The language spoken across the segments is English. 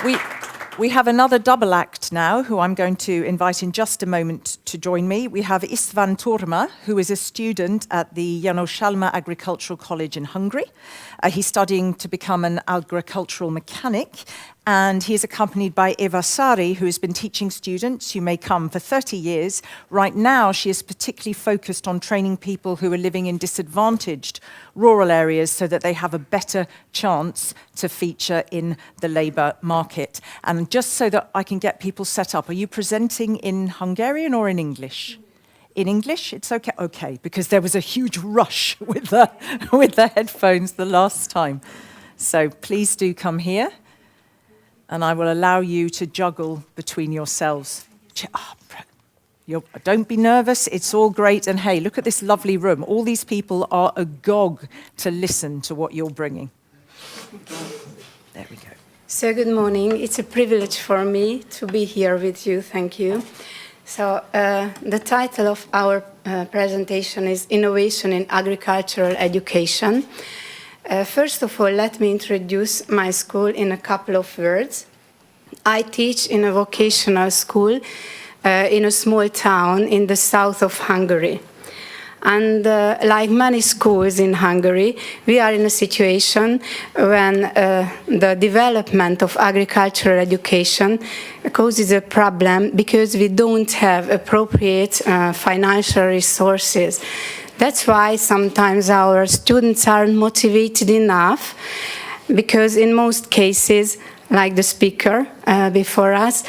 We have another double act now, who I'm going to invite in just a moment to join me. We have István Torma, who is a student at the János Pálmai Agricultural College in Hungary. He's studying to become an agricultural mechanic, and he is accompanied by Sári, who has been teaching students who may come for 30 years. Right now, she is particularly focused on training people who are living in disadvantaged rural areas so that they have a better chance to feature in the labour market. And just so that I can get people set up, are you presenting in Hungarian or in English? In English? It's okay? Okay, because there was a huge rush with the headphones the last time. So please do come here, and I will allow you to juggle between yourselves. Don't be nervous, it's all great. And hey, look at this lovely room. All these people are agog to listen to what you're bringing. There we go. So good morning. It's a privilege for me to be here with you. Thank you. So the title of our presentation is Innovation in Agricultural Education. First of all, let me introduce my school in a couple of words. I teach in a vocational school in a small town in the south of Hungary. And like many schools in Hungary, we are in a situation when the development of agricultural education causes a problem because we don't have appropriate financial resources. That's why sometimes our students aren't motivated enough, because in most cases, like the speaker before us,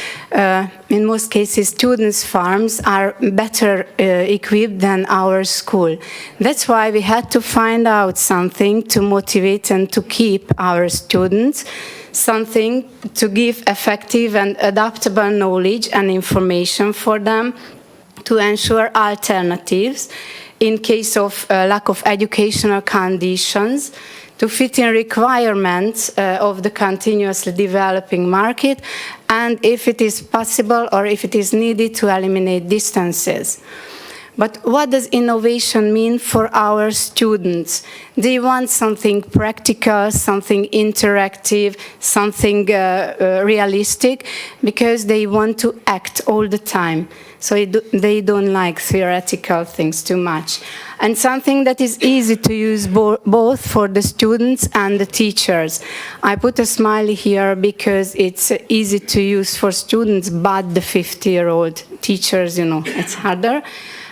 in most cases, students' farms are better equipped than our school. That's why we had to find out something to motivate and to keep our students, something to give effective and adaptable knowledge and information for them, to ensure alternatives in case of lack of educational conditions, to fit in requirements of the continuously developing market, and if it is possible or if it is needed, to eliminate distances. But what does innovation mean for our students? They want something practical, something interactive, something realistic, because they want to act all the time. So they don't like theoretical things too much. And something that is easy to use both for the students and the teachers. I put a smiley here because it's easy to use for students, but the 50-year-old teachers, it's harder.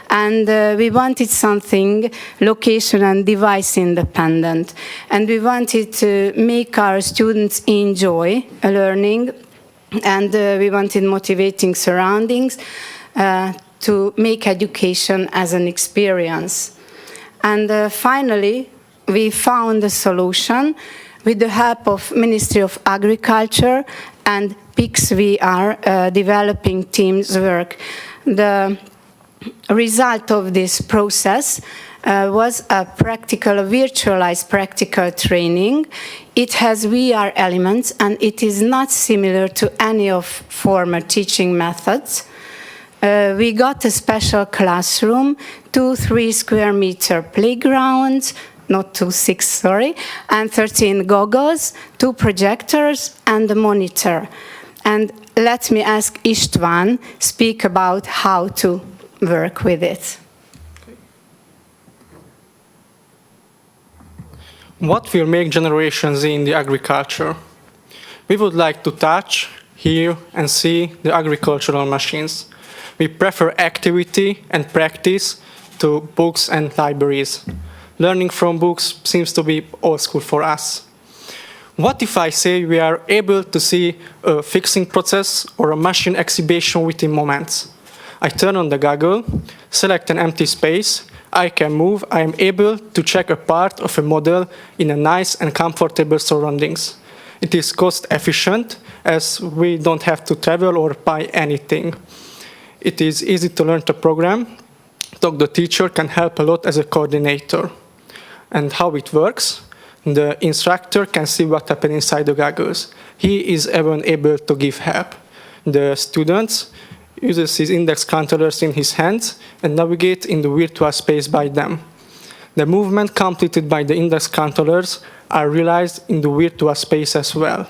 And we wanted something location and device independent. And we wanted to make our students enjoy learning, and we wanted motivating surroundings to make education as an experience. And finally, we found a solution with the help of Ministry of Agriculture and PICS. We are developing teams work. The result of this process was a virtualized practical training. It has VR elements, and it is not similar to any of former teaching methods. We got a special classroom, 2-3 square meter playgrounds, not 2-6, sorry, and 13 goggles, 2 projectors, and a monitor. And let me ask István speak about how to work with it. What will make generations in the agriculture? We would like to touch, hear, and see the agricultural machines. We prefer activity and practice to books and libraries. Learning from books seems to be old school for us. What if I say we are able to see a fixing process or a machine exhibition within moments? I turn on the goggle, select an empty space, I can move, I am able to check a part of a model in a nice and comfortable surroundings. It is cost efficient, as we don't have to travel or buy anything. It is easy to learn the program. The teacher can help a lot as a coordinator. And how it works? The instructor can see what happens inside the goggles. He is even able to give help. The student uses his index controllers in his hands and navigate in the virtual space by them. The movement completed by the index controllers are realized in the virtual space as well.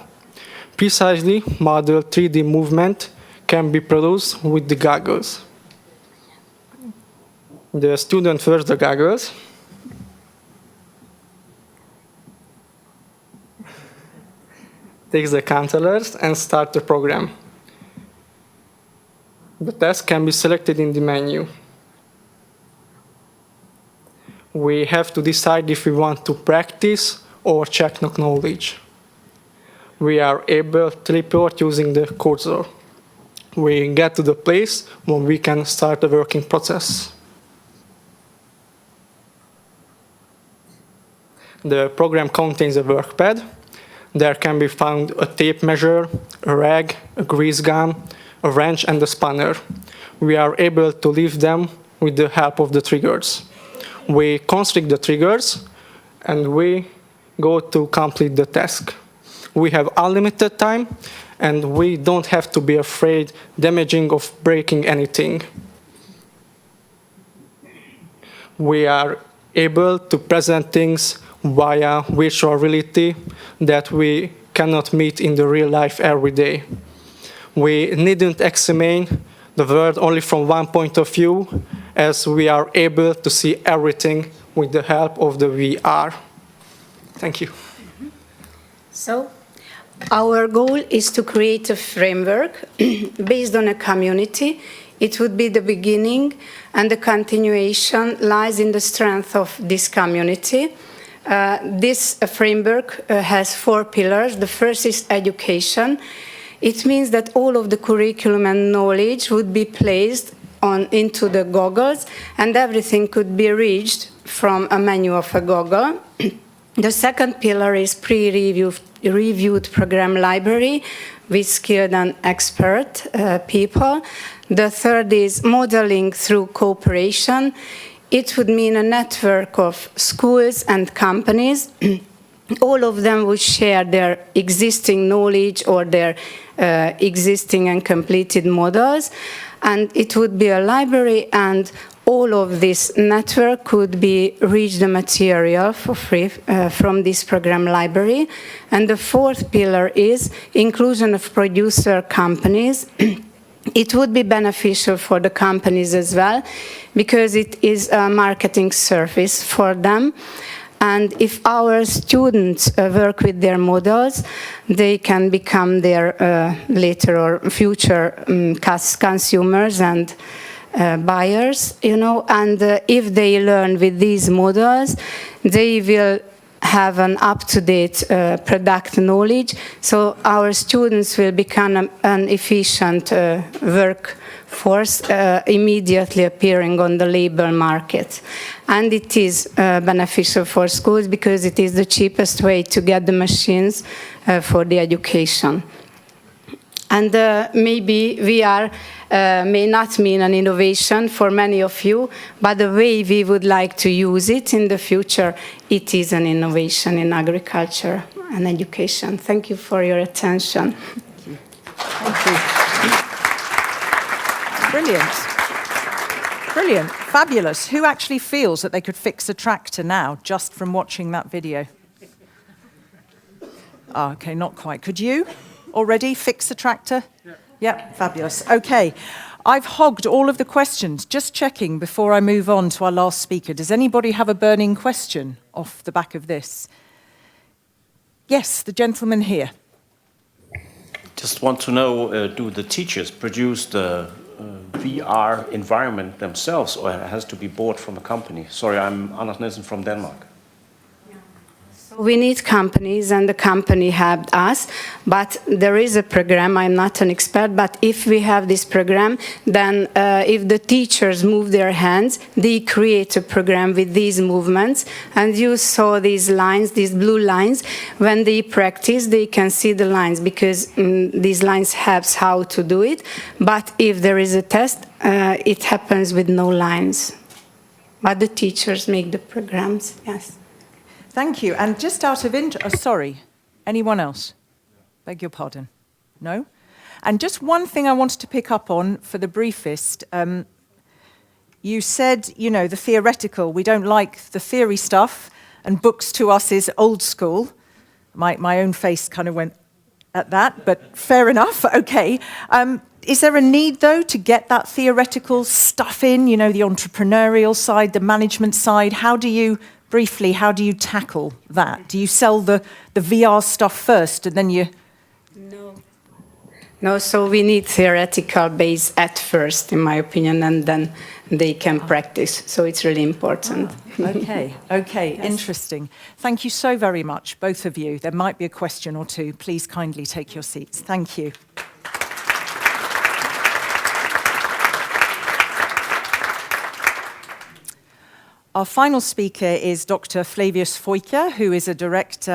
precisely model 3D movement can be produced with the goggles. The student wears the goggles. Takes the controllers and start the program. The task can be selected in the menu. We have to decide if we want to practice or check knowledge. We are able to report using the cursor. We get to the place where we can start the working process. The program contains a workpad. There can be found a tape measure, a rag, a grease gun, a wrench, and a spanner. We are able to lift them with the help of the triggers. We constrict the triggers, and we go to complete the task. We have unlimited time, and we don't have to be afraid damaging or breaking anything. We are able to present things via virtual reality that we cannot meet in the real life every day. We needn't examine the world only from one point of view, as we are able to see everything with the help of the VR. Thank you. So, our goal is to create a framework based on a community. It would be the beginning, and the continuation lies in the strength of this community. This framework has 4 pillars. The first is education. It means that all of the curriculum and knowledge would be placed into the goggles, and everything could be reached from a menu of a goggle. The second pillar is pre-reviewed program library with skilled and expert people. The third is modeling through cooperation. It would mean a network of schools and companies. All of them would share their existing knowledge or their existing and completed models. And it would be a library, and all of this network could reach the material for free from this program library. And the fourth pillar is inclusion of producer companies. It would be beneficial for the companies as well, because it is a marketing service for them. And if our students work with their models, they can become their later or future consumers and buyers, you know. And if they learn with these models, they will have an up-to-date product knowledge. So our students will become an efficient workforce immediately appearing on the labor market. And it is beneficial for schools because it is the cheapest way to get the machines for the education. And maybe VR may not mean an innovation for many of you, but the way we would like to use it in the future, it is an innovation in agriculture and education. Thank you for your attention. Thank you. Thank you. Brilliant. Brilliant. Fabulous. Who actually feels that they could fix a tractor now just from watching that video? Oh, okay, not quite. Could you already fix a tractor? Yeah, fabulous. Okay, I've hogged all of the questions. Just checking before I move on to our last speaker. Does anybody have a burning question off the back of this? Yes, the gentleman here. Just want to know, do the teachers produce the VR environment themselves, or it has to be bought from a company? Sorry, I'm Anders Nielsen from Denmark. We need companies, and the company helped us, but there is a program. I'm not an expert, but if we have this program, then if the teachers move their hands, they create a program with these movements, and you saw these lines, these blue lines. When they practice, they can see the lines, because these lines helps how to do it, but if there is a test, it happens with no lines. But the teachers make the programs, yes. Thank you. And just out of interest, sorry, anyone else? Beg your pardon. No? And just one thing I wanted to pick up on for the briefest. You said, you know, the theoretical, we don't like the theory stuff, and books to us is old school. My own face kind of went, at that, but fair enough. Okay. Is there a need, though, to get that theoretical stuff in, you know, the entrepreneurial side, the management side? How do you tackle that? Do you sell the VR stuff first and then you... No, so we need theoretical base at first, in my opinion, and then they can practice. So it's really important. Okay, yes. Interesting. Thank you so very much, both of you. There might be a question or two. Please kindly take your seats. Thank you. Our final speaker is Dr. Flavius Foyka, who is a director